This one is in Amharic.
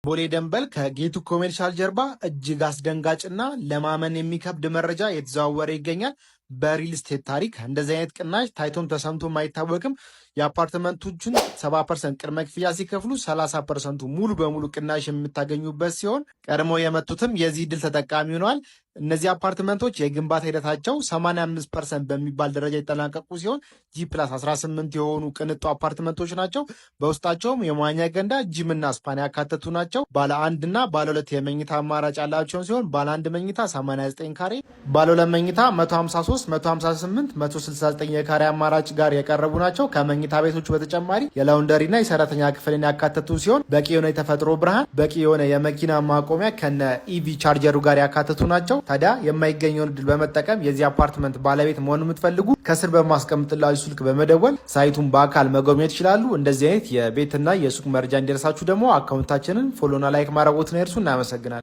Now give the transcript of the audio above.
ቦሌ ደንበል ከጌቱ ኮሜርሻል ጀርባ እጅግ አስደንጋጭና ለማመን የሚከብድ መረጃ የተዘዋወረ ይገኛል። በሪል ስቴት ታሪክ እንደዚህ አይነት ቅናሽ ታይቶም ተሰምቶም አይታወቅም። የአፓርትመንቶቹን 70% ቅድመ ክፍያ ሲከፍሉ 30% ሙሉ በሙሉ ቅናሽ የምታገኙበት ሲሆን ቀድሞ የመጡትም የዚህ ድል ተጠቃሚ ሆነዋል። እነዚህ አፓርትመንቶች የግንባታ ሂደታቸው 85% በሚባል ደረጃ የተጠናቀቁ ሲሆን G+18 የሆኑ ቅንጡ አፓርትመንቶች ናቸው። በውስጣቸውም የመዋኛ ገንዳ፣ ጂምና ስፓን ያካተቱ ናቸው። ባለ አንድ እና ባለ ሁለት የመኝታ አማራጭ ያላቸውን ሲሆን ባለ አንድ መኝታ 89 ካሬ፣ ባለ ሁለት መኝታ 153፣ 158፣ 169 የካሬ አማራጭ ጋር የቀረቡ ናቸው። ከመኝታ ቤቶቹ በተጨማሪ የላውንደሪና የሰራተኛ ክፍልን ያካተቱ ሲሆን በቂ የሆነ የተፈጥሮ ብርሃን፣ በቂ የሆነ የመኪና ማቆሚያ ከነ ኢቪ ቻርጀሩ ጋር ያካተቱ ናቸው። ታዲያ የማይገኘውን እድል በመጠቀም የዚህ አፓርትመንት ባለቤት መሆን የምትፈልጉ ከስር በማስቀምጥላችሁ ስልክ በመደወል ሳይቱን በአካል መጎብኘት ይችላሉ። እንደዚህ አይነት የቤትና የሱቅ መረጃ እንዲደርሳችሁ ደግሞ አካውንታችንን ፎሎና ላይክ ማድረጎትን እርሱ እናመሰግናለን።